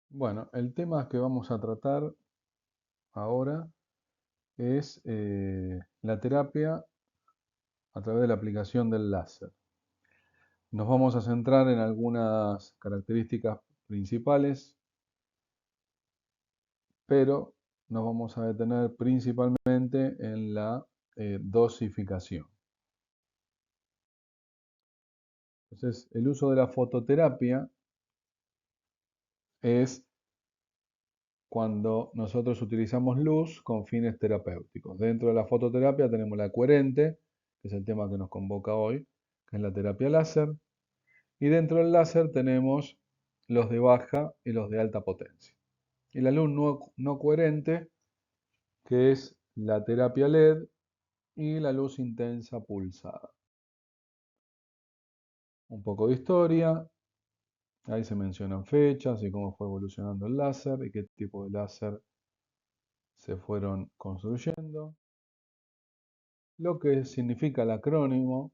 Bueno, el tema que vamos a tratar ahora es la terapia a través de la aplicación del láser. Nos vamos a centrar en algunas características principales, pero nos vamos a detener principalmente en la dosificación. Entonces, el uso de la fototerapia es cuando nosotros utilizamos luz con fines terapéuticos. Dentro de la fototerapia tenemos la coherente, que es el tema que nos convoca hoy, que es la terapia láser, y dentro del láser tenemos los de baja y los de alta potencia. Y la luz no coherente, que es la terapia LED y la luz intensa pulsada. Un poco de historia, ahí se mencionan fechas y cómo fue evolucionando el láser y qué tipo de láser se fueron construyendo. Lo que significa el acrónimo,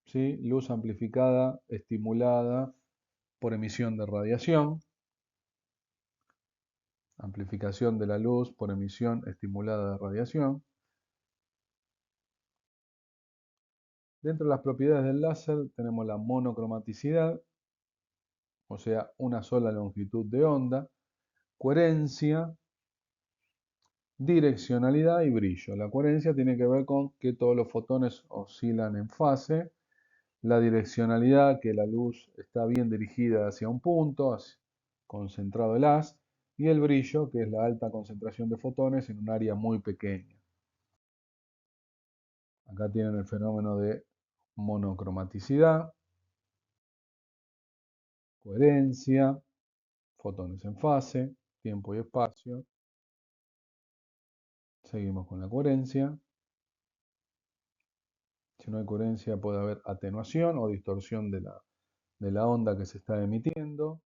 ¿sí? Luz amplificada, estimulada por emisión de radiación. Amplificación de la luz por emisión estimulada de radiación. Dentro de las propiedades del láser tenemos la monocromaticidad, o sea, una sola longitud de onda, coherencia, direccionalidad y brillo. La coherencia tiene que ver con que todos los fotones oscilan en fase, la direccionalidad, que la luz está bien dirigida hacia un punto, concentrado el haz, y el brillo, que es la alta concentración de fotones en un área muy pequeña. Acá tienen el fenómeno de monocromaticidad, coherencia, fotones en fase, tiempo y espacio. Seguimos con la coherencia. Si no hay coherencia puede haber atenuación o distorsión de la onda que se está emitiendo.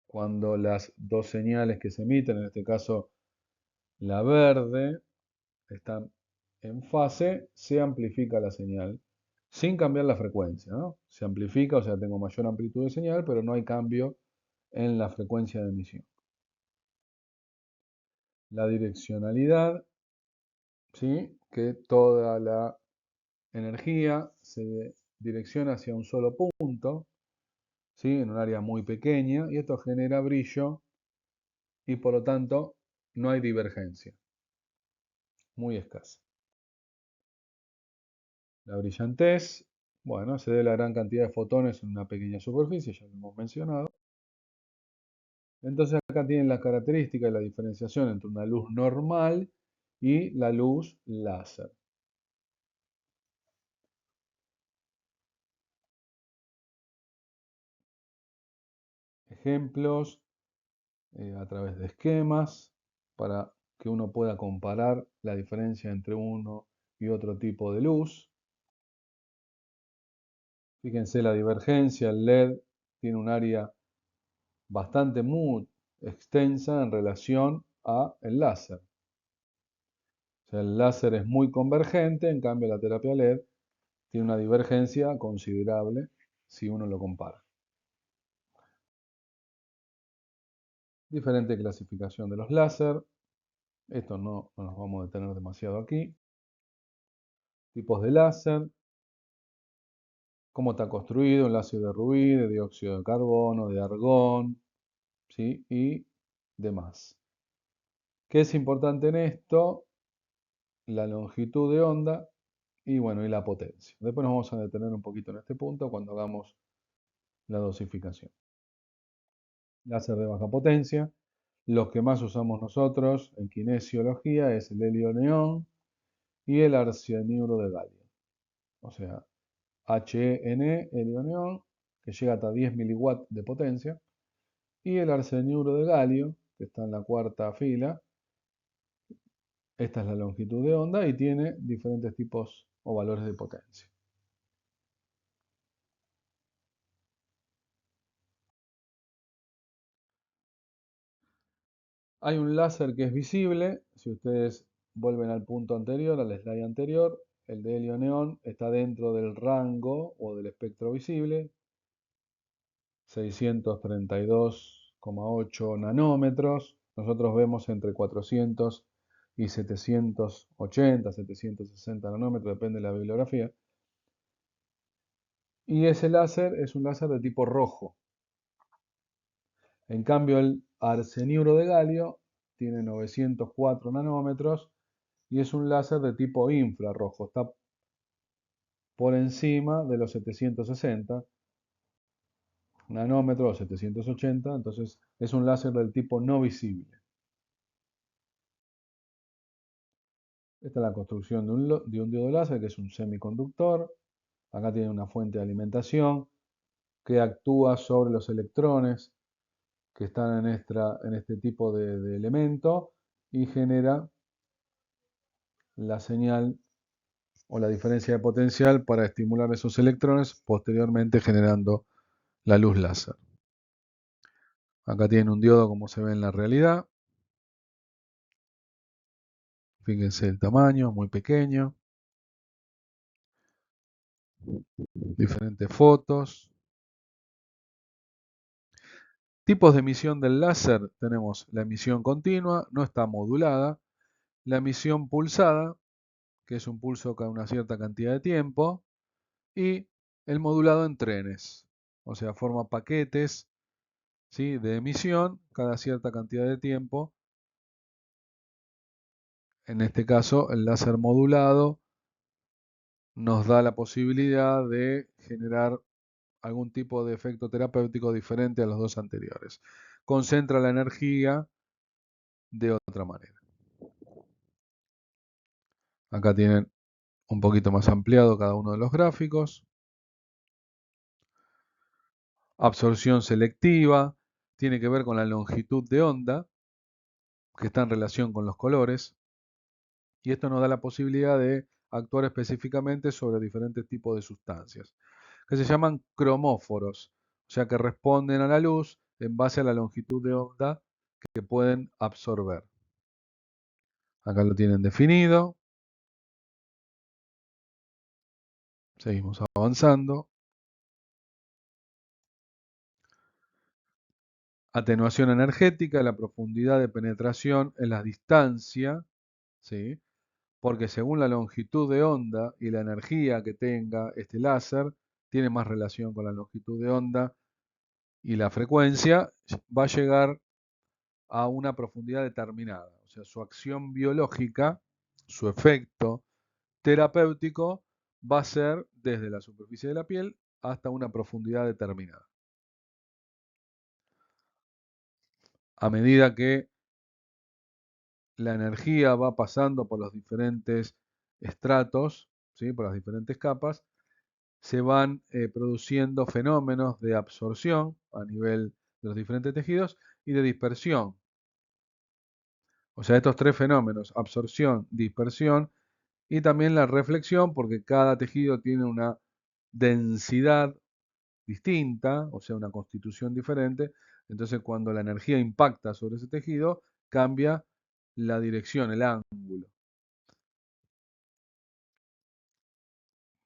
Cuando las dos señales que se emiten, en este caso la verde, están en fase, se amplifica la señal sin cambiar la frecuencia, ¿no? Se amplifica, o sea, tengo mayor amplitud de señal, pero no hay cambio en la frecuencia de emisión. La direccionalidad, ¿sí? Que toda la energía se direcciona hacia un solo punto, ¿sí? En un área muy pequeña, y esto genera brillo y por lo tanto no hay divergencia, muy escasa. La brillantez, bueno, se debe a la gran cantidad de fotones en una pequeña superficie, ya lo hemos mencionado. Entonces acá tienen las características de la diferenciación entre una luz normal y la luz láser. Ejemplos a través de esquemas para que uno pueda comparar la diferencia entre uno y otro tipo de luz. Fíjense la divergencia, el LED tiene un área bastante muy extensa en relación a el láser. O sea, el láser es muy convergente, en cambio la terapia LED tiene una divergencia considerable si uno lo compara. Diferente clasificación de los láser. Esto no nos vamos a detener demasiado aquí. Tipos de láser. Cómo está construido, el ácido de rubí, de dióxido de carbono, de argón, ¿sí? Y demás. ¿Qué es importante en esto? La longitud de onda y bueno, y la potencia. Después nos vamos a detener un poquito en este punto cuando hagamos la dosificación. Láser de baja potencia. Los que más usamos nosotros en kinesiología es el helio neón y el arcianuro de galio. O sea, HEN, helio neón, que llega hasta 10 miliwatts de potencia, y el arcianuro de galio, que está en la cuarta fila. Esta es la longitud de onda y tiene diferentes tipos o valores de potencia. Hay un láser que es visible, si ustedes vuelven al punto anterior, al slide anterior, el de helio neón está dentro del rango o del espectro visible. 632,8 nanómetros. Nosotros vemos entre 400 y 780, 760 nanómetros, depende de la bibliografía. Y ese láser es un láser de tipo rojo. En cambio, el arseniuro de galio tiene 904 nanómetros y es un láser de tipo infrarrojo. Está por encima de los 760 nanómetros o 780, entonces es un láser del tipo no visible. Esta es la construcción de un diodo láser, que es un semiconductor. Acá tiene una fuente de alimentación que actúa sobre los electrones que están en este tipo de elemento y genera la señal o la diferencia de potencial para estimular esos electrones, posteriormente generando la luz láser. Acá tienen un diodo como se ve en la realidad. Fíjense el tamaño, muy pequeño. Diferentes fotos. Tipos de emisión del láser. Tenemos la emisión continua, no está modulada. La emisión pulsada, que es un pulso cada una cierta cantidad de tiempo. Y el modulado en trenes. O sea, forma paquetes, ¿sí?, de emisión cada cierta cantidad de tiempo. En este caso, el láser modulado nos da la posibilidad de generar algún tipo de efecto terapéutico diferente a los dos anteriores. Concentra la energía de otra manera. Acá tienen un poquito más ampliado cada uno de los gráficos. Absorción selectiva tiene que ver con la longitud de onda, que está en relación con los colores, y esto nos da la posibilidad de actuar específicamente sobre diferentes tipos de sustancias, que se llaman cromóforos, o sea que responden a la luz en base a la longitud de onda que pueden absorber. Acá lo tienen definido. Seguimos avanzando. Atenuación energética, la profundidad de penetración en la distancia, ¿sí?, porque según la longitud de onda y la energía que tenga este láser, tiene más relación con la longitud de onda y la frecuencia, va a llegar a una profundidad determinada. O sea, su acción biológica, su efecto terapéutico, va a ser desde la superficie de la piel hasta una profundidad determinada. A medida que la energía va pasando por los diferentes estratos, ¿sí?, por las diferentes capas, se van produciendo fenómenos de absorción a nivel de los diferentes tejidos y de dispersión. O sea, estos tres fenómenos, absorción, dispersión y también la reflexión, porque cada tejido tiene una densidad distinta, o sea, una constitución diferente. Entonces, cuando la energía impacta sobre ese tejido, cambia la dirección, el ángulo.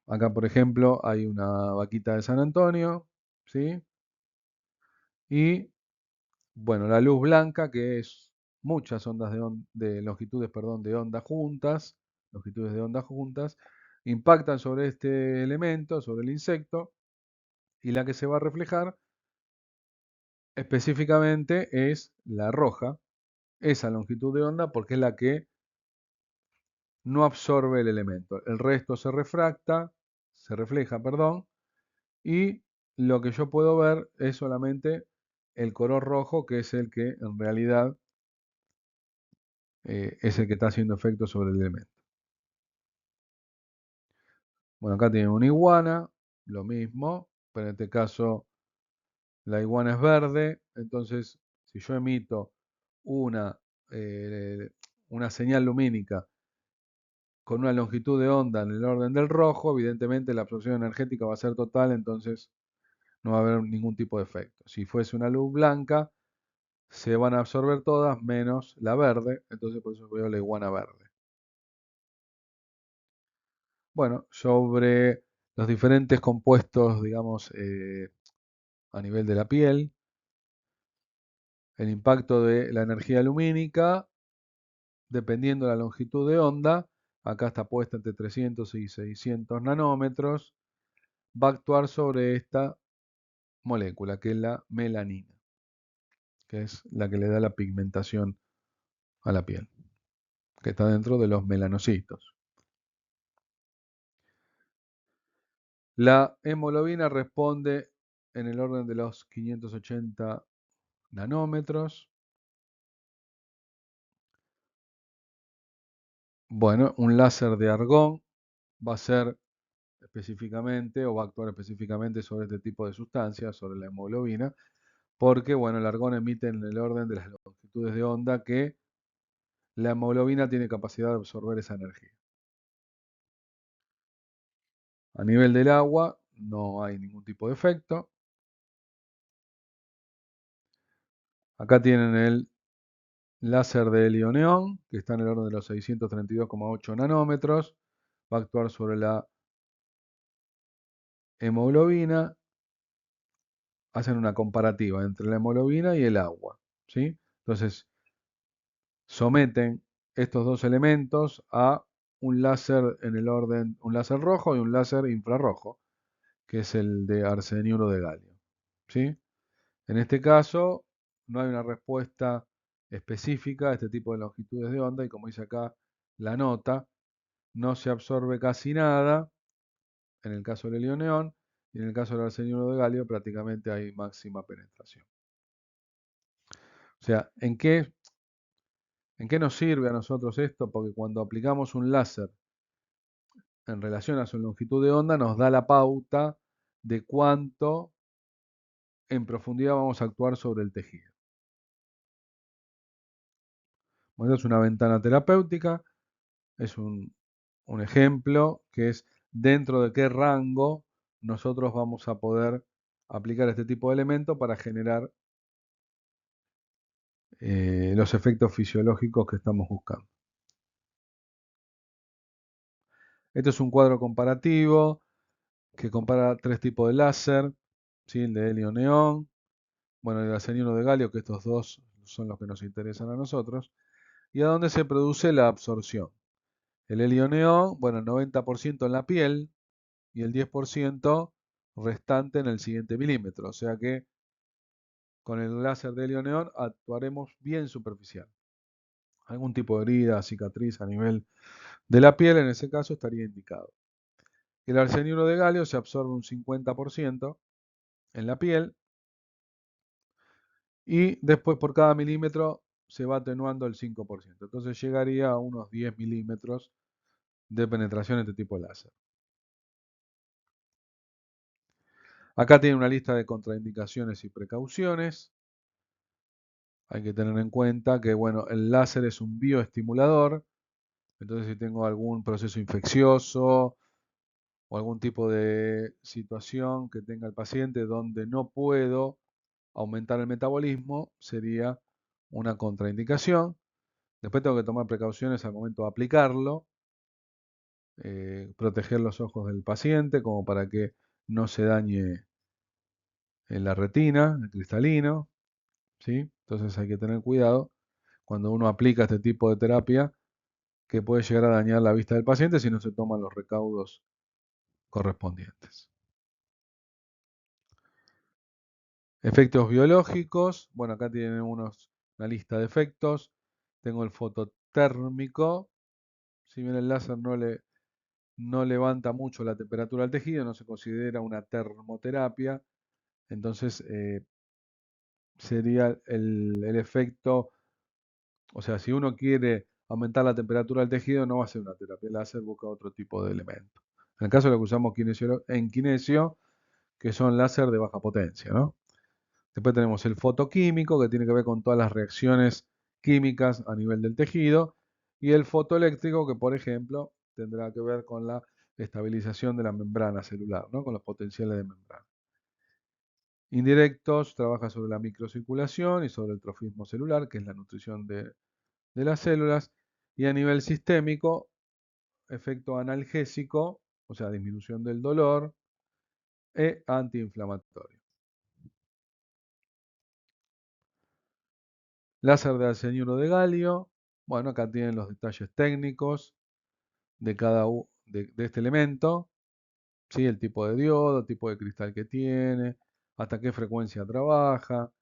Acá, por ejemplo, hay una vaquita de San Antonio, ¿sí? Y, bueno, la luz blanca, que es muchas ondas de longitudes, perdón, de onda juntas, longitudes de onda juntas, impactan sobre este elemento, sobre el insecto, y la que se va a reflejar específicamente es la roja, esa longitud de onda, porque es la que no absorbe el elemento. El resto se refleja, perdón, y lo que yo puedo ver es solamente el color rojo, que es el que en realidad es el que está haciendo efecto sobre el elemento. Bueno, acá tienen una iguana, lo mismo, pero en este caso la iguana es verde, entonces si yo emito una, eh, una señal lumínica con una longitud de onda en el orden del rojo, evidentemente la absorción energética va a ser total, entonces no va a haber ningún tipo de efecto. Si fuese una luz blanca, se van a absorber todas menos la verde, entonces por eso veo la iguana verde. Bueno, sobre los diferentes compuestos, digamos, a nivel de la piel. El impacto de la energía lumínica, dependiendo de la longitud de onda, acá está puesta entre 300 y 600 nanómetros, va a actuar sobre esta molécula, que es la melanina, que es la que le da la pigmentación a la piel, que está dentro de los melanocitos. La hemoglobina responde en el orden de los 580 nanómetros. Bueno, un láser de argón va a ser específicamente o va a actuar específicamente sobre este tipo de sustancias, sobre la hemoglobina, porque bueno, el argón emite en el orden de las longitudes de onda que la hemoglobina tiene capacidad de absorber esa energía. A nivel del agua no hay ningún tipo de efecto. Acá tienen el láser de helio-neón, que está en el orden de los 632,8 nanómetros. Va a actuar sobre la hemoglobina. Hacen una comparativa entre la hemoglobina y el agua, ¿sí? Entonces, someten estos dos elementos a un láser en el orden, un láser rojo y un láser infrarrojo, que es el de arseniuro de galio, ¿sí? En este caso, no hay una respuesta específica a este tipo de longitudes de onda y como dice acá la nota, no se absorbe casi nada en el caso del helio-neón y en el caso del arseniuro de galio prácticamente hay máxima penetración. O sea, ¿en qué nos sirve a nosotros esto? Porque cuando aplicamos un láser en relación a su longitud de onda nos da la pauta de cuánto en profundidad vamos a actuar sobre el tejido. Bueno, es una ventana terapéutica, es un ejemplo que es dentro de qué rango nosotros vamos a poder aplicar este tipo de elemento para generar los efectos fisiológicos que estamos buscando. Este es un cuadro comparativo que compara tres tipos de láser, ¿sí? El de helio-neón, bueno, el arseniuro de galio, que estos dos son los que nos interesan a nosotros, y a dónde se produce la absorción. El helio-neón, bueno, el 90% en la piel y el 10% restante en el siguiente milímetro, o sea que con el láser de helio-neón actuaremos bien superficial. Algún tipo de herida, cicatriz a nivel de la piel, en ese caso estaría indicado. El arseniuro de galio se absorbe un 50% en la piel y después por cada milímetro se va atenuando el 5%. Entonces llegaría a unos 10 milímetros de penetración de este tipo de láser. Acá tiene una lista de contraindicaciones y precauciones. Hay que tener en cuenta que, bueno, el láser es un bioestimulador. Entonces, si tengo algún proceso infeccioso o algún tipo de situación que tenga el paciente donde no puedo aumentar el metabolismo, sería una contraindicación. Después tengo que tomar precauciones al momento de aplicarlo, proteger los ojos del paciente como para que no se dañe la retina, el cristalino, ¿sí? Entonces hay que tener cuidado cuando uno aplica este tipo de terapia que puede llegar a dañar la vista del paciente si no se toman los recaudos correspondientes. Efectos biológicos, bueno, acá tienen una lista de efectos. Tengo el fototérmico, si bien el láser no levanta mucho la temperatura del tejido, no se considera una termoterapia, entonces sería el efecto, o sea, si uno quiere aumentar la temperatura del tejido, no va a ser una terapia láser, busca otro tipo de elemento. En el caso de lo que usamos en kinesio, que son láser de baja potencia, ¿no? Después tenemos el fotoquímico, que tiene que ver con todas las reacciones químicas a nivel del tejido, y el fotoeléctrico, que por ejemplo tendrá que ver con la estabilización de la membrana celular, ¿no? Con los potenciales de membrana. Indirectos, trabaja sobre la microcirculación y sobre el trofismo celular, que es la nutrición de las células, y a nivel sistémico, efecto analgésico, o sea, disminución del dolor, e antiinflamatorio. Láser de arsenuro de galio. Bueno, acá tienen los detalles técnicos de de este elemento. ¿Sí? El tipo de diodo, el tipo de cristal que tiene, hasta qué frecuencia trabaja,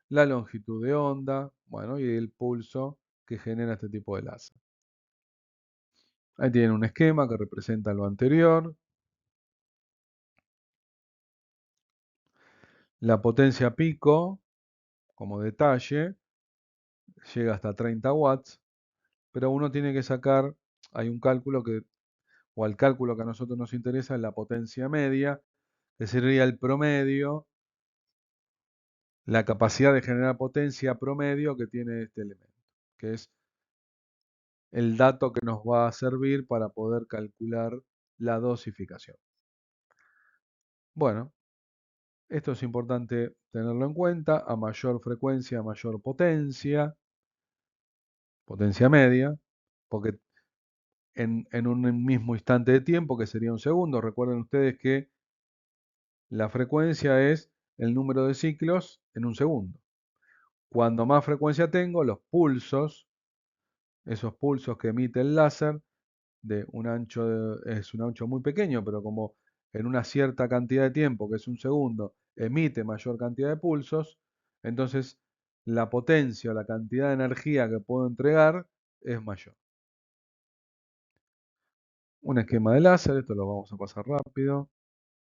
la longitud de onda, bueno, y el pulso que genera este tipo de láser. Ahí tienen un esquema que representa lo anterior. La potencia pico, como detalle, llega hasta 30 watts, pero uno tiene que sacar, hay un cálculo o el cálculo que a nosotros nos interesa es la potencia media, que sería el promedio, la capacidad de generar potencia promedio que tiene este elemento, que es el dato que nos va a servir para poder calcular la dosificación. Bueno, esto es importante tenerlo en cuenta. A mayor frecuencia, mayor potencia media, porque en un mismo instante de tiempo, que sería un segundo, recuerden ustedes que la frecuencia es el número de ciclos en un segundo. Cuando más frecuencia tengo, los pulsos, esos pulsos que emite el láser, es un ancho muy pequeño, pero como en una cierta cantidad de tiempo, que es un segundo, emite mayor cantidad de pulsos, entonces la potencia o la cantidad de energía que puedo entregar es mayor. Un esquema de láser, esto lo vamos a pasar rápido,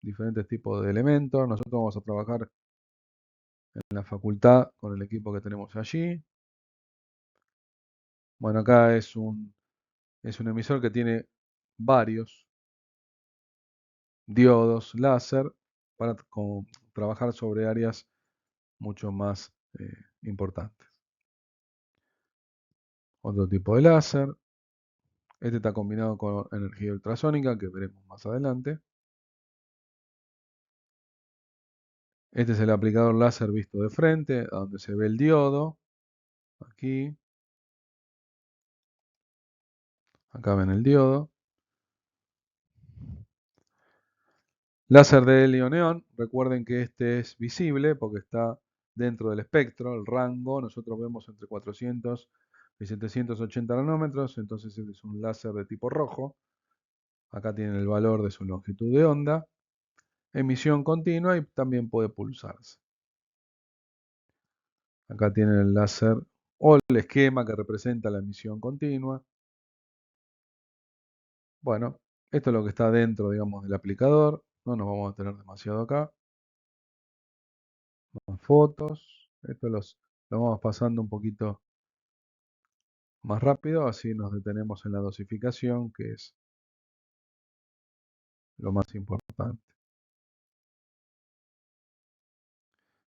diferentes tipos de elementos, nosotros vamos a trabajar en la facultad con el equipo que tenemos allí. Bueno, acá es un emisor que tiene varios diodos láser para trabajar sobre áreas mucho más importantes. Otro tipo de láser. Este está combinado con energía ultrasónica, que veremos más adelante. Este es el aplicador láser visto de frente, donde se ve el diodo. Aquí. Acá ven el diodo. Láser de helio-neón. Recuerden que este es visible porque está dentro del espectro, el rango. Nosotros vemos entre 400 y 780 nanómetros. Entonces este es un láser de tipo rojo. Acá tienen el valor de su longitud de onda. Emisión continua y también puede pulsarse. Acá tienen el láser o el esquema que representa la emisión continua. Bueno, esto es lo que está dentro, digamos, del aplicador. No nos vamos a tener demasiado acá. Más fotos. Esto lo vamos pasando un poquito más rápido, así nos detenemos en la dosificación, que es lo más importante.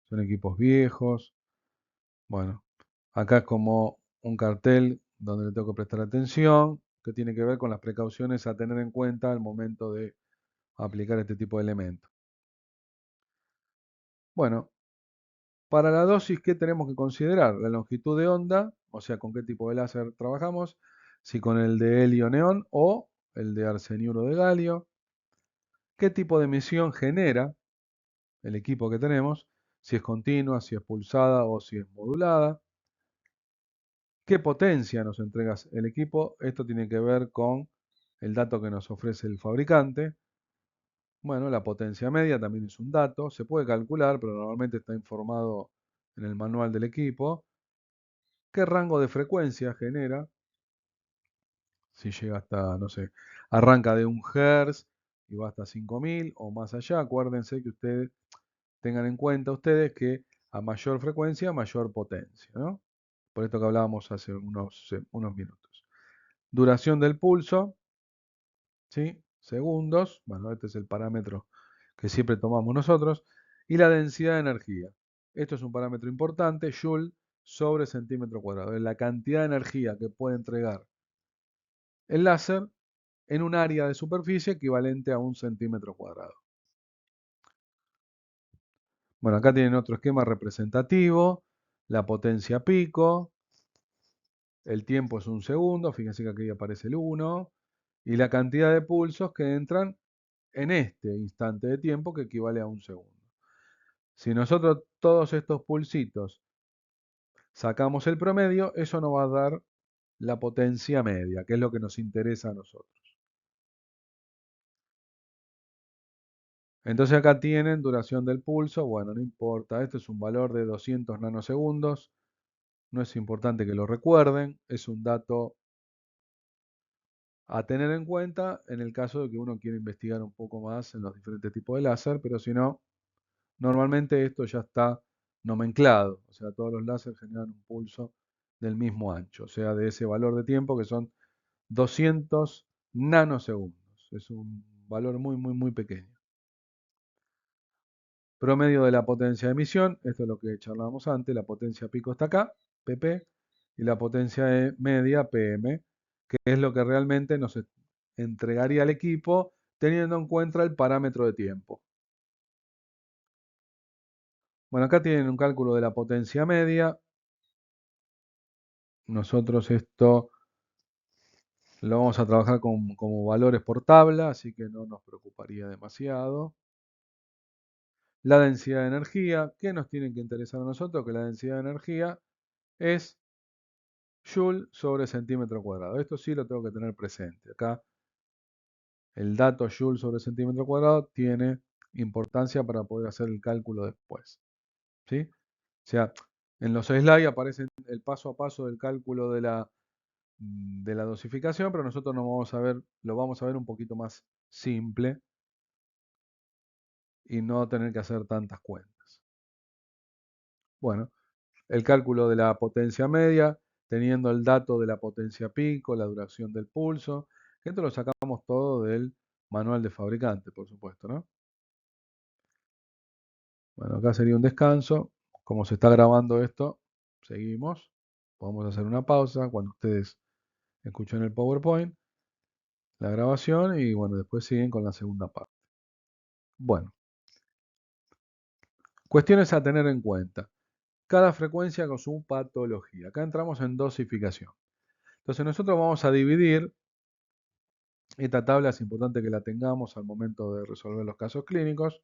Son equipos viejos. Bueno, acá es como un cartel donde le tengo que prestar atención, que tiene que ver con las precauciones a tener en cuenta al momento de aplicar este tipo de elementos. Bueno, para la dosis, ¿qué tenemos que considerar? La longitud de onda, o sea, con qué tipo de láser trabajamos, si con el de helio-neón o el de arseniuro de galio, qué tipo de emisión genera el equipo que tenemos, si es continua, si es pulsada o si es modulada, qué potencia nos entrega el equipo. Esto tiene que ver con el dato que nos ofrece el fabricante. Bueno, la potencia media también es un dato, se puede calcular, pero normalmente está informado en el manual del equipo. ¿Qué rango de frecuencia genera? Si llega hasta, no sé, arranca de 1 Hz y va hasta 5000 o más allá. Acuérdense que ustedes tengan en cuenta ustedes que a mayor frecuencia, mayor potencia, ¿no? Por esto que hablábamos hace unos minutos. Duración del pulso, ¿sí? Segundos, bueno, este es el parámetro que siempre tomamos nosotros. Y la densidad de energía. Esto es un parámetro importante, Joule sobre centímetro cuadrado. Es la cantidad de energía que puede entregar el láser en un área de superficie equivalente a 1 centímetro cuadrado. Bueno, acá tienen otro esquema representativo, la potencia pico, el tiempo es un segundo, fíjense que aquí aparece el 1, y la cantidad de pulsos que entran en este instante de tiempo que equivale a un segundo. Si nosotros todos estos pulsitos sacamos el promedio, eso nos va a dar la potencia media, que es lo que nos interesa a nosotros. Entonces acá tienen duración del pulso, bueno, no importa, esto es un valor de 200 nanosegundos, no es importante que lo recuerden, es un dato a tener en cuenta en el caso de que uno quiera investigar un poco más en los diferentes tipos de láser, pero si no, normalmente esto ya está nomenclado, o sea, todos los láser generan un pulso del mismo ancho, o sea, de ese valor de tiempo que son 200 nanosegundos. Es un valor muy, muy, muy pequeño. Promedio de la potencia de emisión, esto es lo que charlábamos antes, la potencia pico está acá, pp, y la potencia media, pm, que es lo que realmente nos entregaría al equipo teniendo en cuenta el parámetro de tiempo. Bueno, acá tienen un cálculo de la potencia media. Nosotros esto lo vamos a trabajar como valores por tabla, así que no nos preocuparía demasiado. La densidad de energía, ¿qué nos tiene que interesar a nosotros? Que la densidad de energía es Joule sobre centímetro cuadrado. Esto sí lo tengo que tener presente. Acá el dato Joule sobre centímetro cuadrado tiene importancia para poder hacer el cálculo después. ¿Sí? O sea, en los slides aparece el paso a paso del cálculo de la dosificación, pero nosotros lo vamos a ver un poquito más simple y no tener que hacer tantas cuentas. Bueno, el cálculo de la potencia media, teniendo el dato de la potencia pico, la duración del pulso, que esto lo sacamos todo del manual de fabricante, por supuesto, ¿no? Bueno, acá sería un descanso. Como se está grabando esto, seguimos. Podemos hacer una pausa cuando ustedes escuchen el PowerPoint, la grabación y bueno, después siguen con la segunda parte. Bueno, cuestiones a tener en cuenta. Cada frecuencia con su patología. Acá entramos en dosificación. Entonces nosotros vamos a dividir. Esta tabla es importante que la tengamos al momento de resolver los casos clínicos.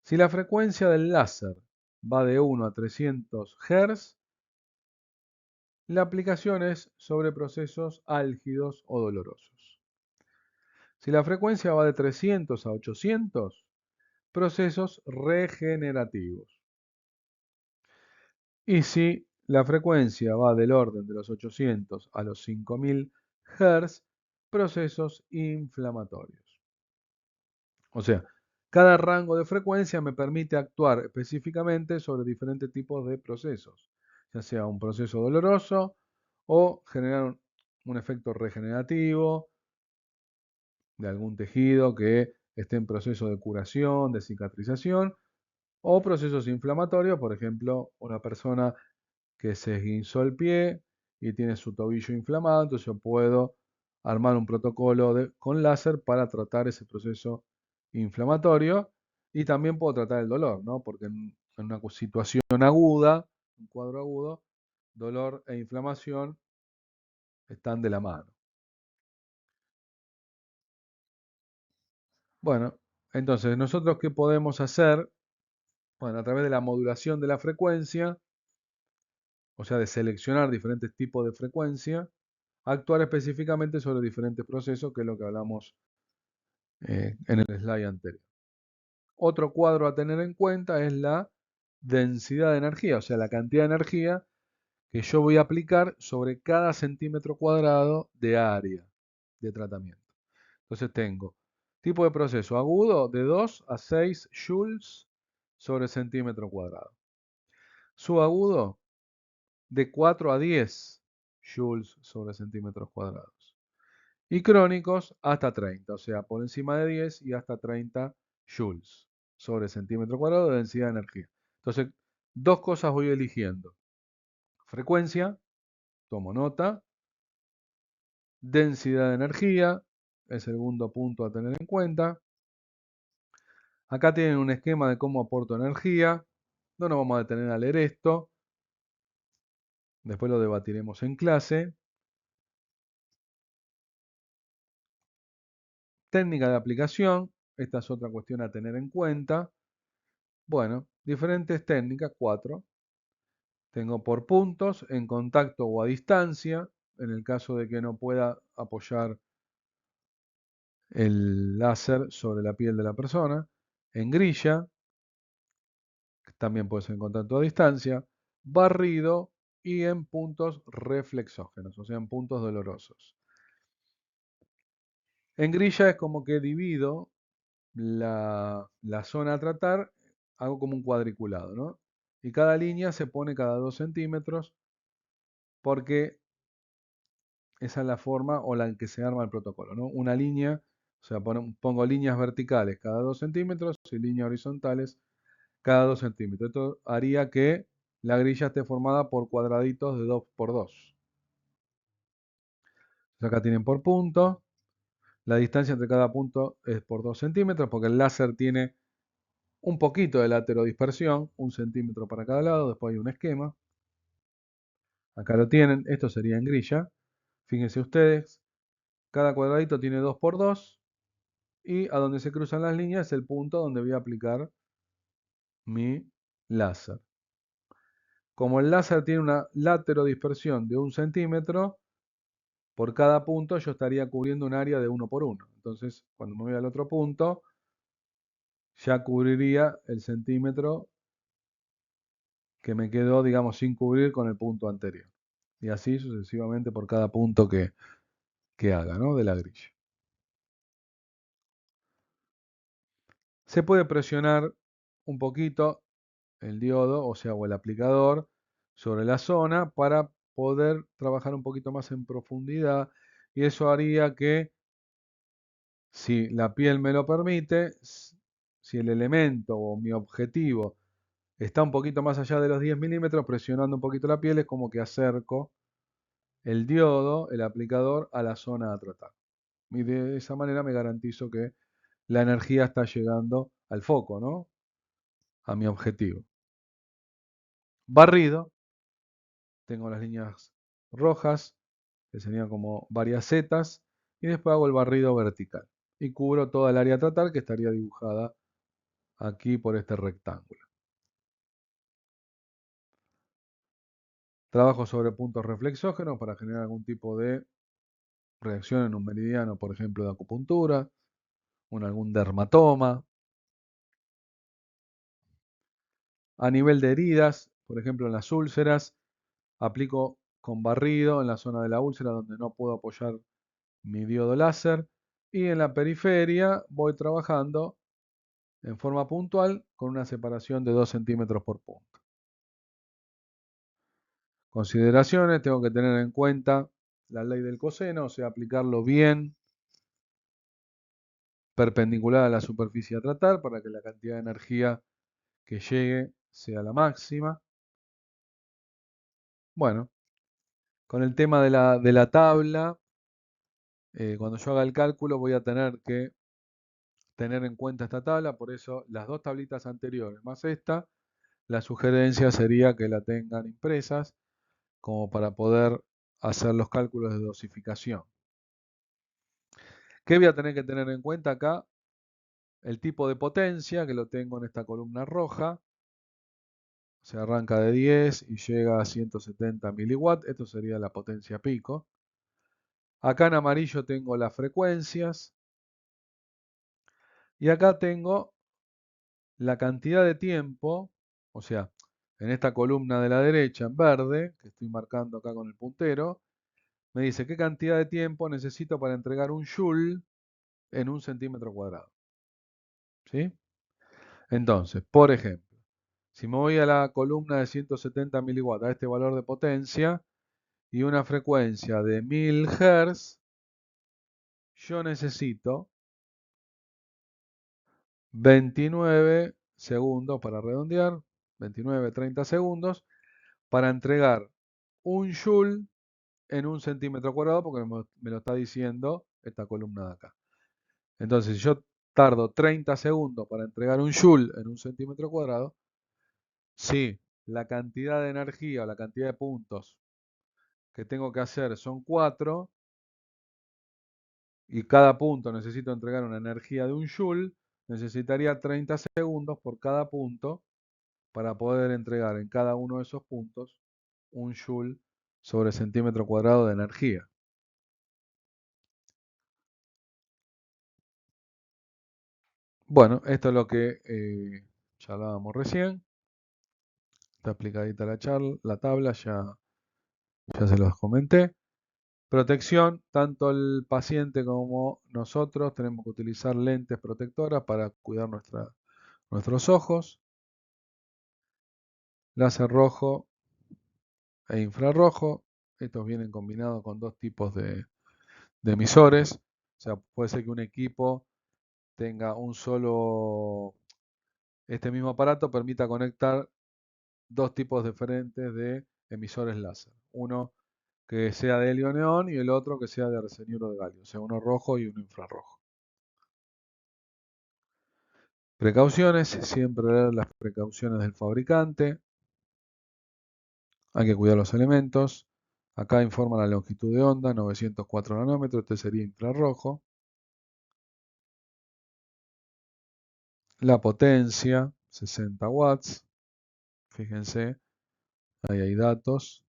Si la frecuencia del láser va de 1 a 300 Hz, la aplicación es sobre procesos álgidos o dolorosos. Si la frecuencia va de 300 a 800, procesos regenerativos. Y si la frecuencia va del orden de los 800 a los 5000 Hz, procesos inflamatorios. O sea, cada rango de frecuencia me permite actuar específicamente sobre diferentes tipos de procesos, ya sea un proceso doloroso o generar un efecto regenerativo de algún tejido que esté en proceso de curación, de cicatrización, o procesos inflamatorios, por ejemplo, una persona que se esguinzó el pie y tiene su tobillo inflamado, entonces yo puedo armar un protocolo con láser para tratar ese proceso inflamatorio y también puedo tratar el dolor, ¿no? Porque en una situación aguda, un cuadro agudo, dolor e inflamación están de la mano. Bueno, entonces, ¿nosotros qué podemos hacer? Bueno, a través de la modulación de la frecuencia, o sea, de seleccionar diferentes tipos de frecuencia, actuar específicamente sobre diferentes procesos, que es lo que hablamos en el slide anterior. Otro cuadro a tener en cuenta es la densidad de energía, o sea, la cantidad de energía que yo voy a aplicar sobre cada centímetro cuadrado de área de tratamiento. Entonces tengo tipo de proceso agudo de 2 a 6 joules sobre centímetro cuadrado. Subagudo de 4 a 10 joules sobre centímetros cuadrados. Y crónicos hasta 30, o sea, por encima de 10 y hasta 30 joules sobre centímetro cuadrado de densidad de energía. Entonces, dos cosas voy eligiendo. Frecuencia, tomo nota. Densidad de energía, el segundo punto a tener en cuenta. Acá tienen un esquema de cómo aporto energía. No nos vamos a detener a leer esto. Después lo debatiremos en clase. Técnica de aplicación. Esta es otra cuestión a tener en cuenta. Bueno, diferentes técnicas, 4. Tengo por puntos, en contacto o a distancia, en el caso de que no pueda apoyar el láser sobre la piel de la persona, en grilla, que también puede ser en contacto a distancia, barrido y en puntos reflexógenos, o sea, en puntos dolorosos. En grilla es como que divido la zona a tratar, hago como un cuadriculado, ¿no? Y cada línea se pone cada 2 centímetros porque esa es la forma o la en que se arma el protocolo, ¿no? Una línea, o sea, pongo líneas verticales cada 2 centímetros y líneas horizontales cada 2 centímetros. Esto haría que la grilla esté formada por cuadraditos de 2 por 2. Acá tienen por punto. La distancia entre cada punto es por 2 centímetros porque el láser tiene un poquito de laterodispersión, 1 centímetro para cada lado. Después hay un esquema. Acá lo tienen. Esto sería en grilla. Fíjense ustedes. Cada cuadradito tiene 2 por 2. Y a donde se cruzan las líneas es el punto donde voy a aplicar mi láser. Como el láser tiene una laterodispersión de 1 centímetro, por cada punto yo estaría cubriendo un área de 1 por 1. Entonces, cuando me voy al otro punto, ya cubriría el centímetro que me quedó, digamos, sin cubrir con el punto anterior. Y así sucesivamente por cada punto que haga, ¿no? De la grilla. Se puede presionar un poquito el diodo, o sea, o el aplicador, sobre la zona para poder trabajar un poquito más en profundidad. Y eso haría que, si la piel me lo permite, si el elemento o mi objetivo está un poquito más allá de los 10 milímetros, presionando un poquito la piel, es como que acerco el diodo, el aplicador, a la zona a tratar. Y de esa manera me garantizo que la energía está llegando al foco, ¿no? A mi objetivo. Barrido, tengo las líneas rojas, que serían como varias setas, y después hago el barrido vertical. Y cubro toda el área a tratar que estaría dibujada aquí por este rectángulo. Trabajo sobre puntos reflexógenos para generar algún tipo de reacción en un meridiano, por ejemplo, de acupuntura, o en algún dermatoma. A nivel de heridas, por ejemplo, en las úlceras, aplico con barrido en la zona de la úlcera donde no puedo apoyar mi diodo láser. Y en la periferia voy trabajando en forma puntual con una separación de 2 centímetros por punto. Consideraciones, tengo que tener en cuenta la ley del coseno, o sea, aplicarlo bien perpendicular a la superficie a tratar para que la cantidad de energía que llegue sea la máxima. Bueno, con el tema de la tabla, cuando yo haga el cálculo voy a tener que tener en cuenta esta tabla, por eso las dos tablitas anteriores más esta, la sugerencia sería que la tengan impresas como para poder hacer los cálculos de dosificación. ¿Qué voy a tener que tener en cuenta acá? El tipo de potencia, que lo tengo en esta columna roja. Se arranca de 10 y llega a 170 miliwatts. Esto sería la potencia pico. Acá en amarillo tengo las frecuencias. Y acá tengo la cantidad de tiempo, o sea, en esta columna de la derecha en verde, que estoy marcando acá con el puntero, me dice qué cantidad de tiempo necesito para entregar un joule en un centímetro cuadrado. ¿Sí? Entonces, por ejemplo, si me voy a la columna de 170 miliwatts, a este valor de potencia, y una frecuencia de 1000 Hz, yo necesito 29 segundos para redondear, 29, 30 segundos, para entregar un joule en un centímetro cuadrado, porque me lo está diciendo esta columna de acá. Entonces, si yo tardo 30 segundos para entregar un joule en un centímetro cuadrado, si la cantidad de energía o la cantidad de puntos que tengo que hacer son 4, y cada punto necesito entregar una energía de un joule, necesitaría 30 segundos por cada punto para poder entregar en cada uno de esos puntos un joule sobre centímetro cuadrado de energía. Bueno, esto es lo que charlábamos recién. Está explicadita la charla, la tabla, ya se los comenté. Protección, tanto el paciente como nosotros tenemos que utilizar lentes protectoras para cuidar nuestros ojos. Láser rojo e infrarrojo. Estos vienen combinados con dos tipos de emisores. O sea, puede ser que un equipo tenga este mismo aparato permita conectar dos tipos diferentes de emisores láser. Uno que sea de helio-neón y el otro que sea de arseniuro de galio. O sea, uno rojo y uno infrarrojo. Precauciones, siempre leer las precauciones del fabricante. Hay que cuidar los elementos. Acá informa la longitud de onda, 904 nanómetros, este sería infrarrojo. La potencia, 60 watts. Fíjense, ahí hay datos.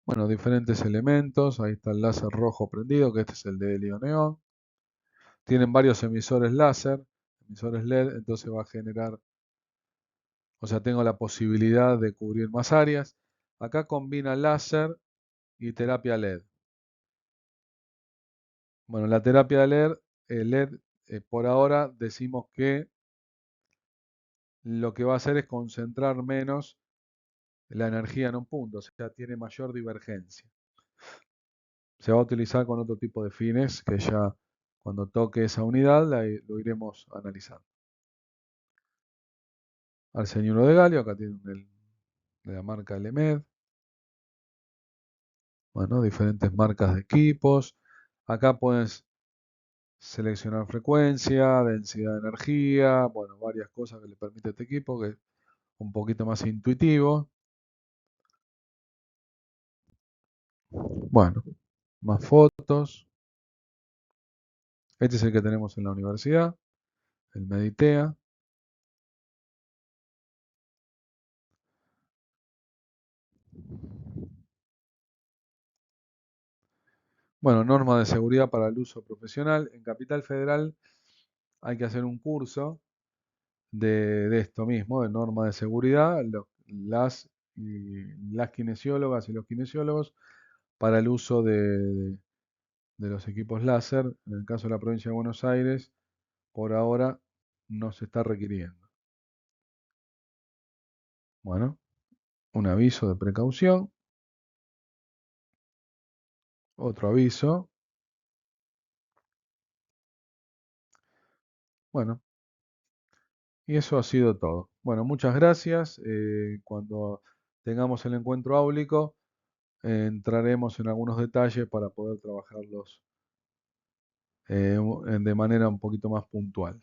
Bueno, diferentes elementos. Ahí está el láser rojo prendido, que este es el de helio-neón. Tienen varios emisores láser, emisores LED, entonces va a generar, o sea, tengo la posibilidad de cubrir más áreas. Acá combina láser y terapia LED. Bueno, la terapia LED, por ahora decimos que lo que va a hacer es concentrar menos la energía en un punto, o sea, tiene mayor divergencia. Se va a utilizar con otro tipo de fines que ya cuando toque esa unidad lo iremos analizando. Arseniuro de galio, acá tiene de la marca LEMED. Bueno, diferentes marcas de equipos. Acá puedes seleccionar frecuencia, densidad de energía, bueno, varias cosas que le permite este equipo, que es un poquito más intuitivo. Bueno, más fotos. Este es el que tenemos en la universidad, el Meditea. Bueno, normas de seguridad para el uso profesional. En Capital Federal hay que hacer un curso de esto mismo, de normas de seguridad. Las kinesiólogas y los kinesiólogos para el uso de los equipos láser. En el caso de la provincia de Buenos Aires, por ahora no se está requiriendo. Bueno, un aviso de precaución. Otro aviso. Bueno, y eso ha sido todo. Bueno, muchas gracias. Cuando tengamos el encuentro áulico, entraremos en algunos detalles para poder trabajarlos de manera un poquito más puntual.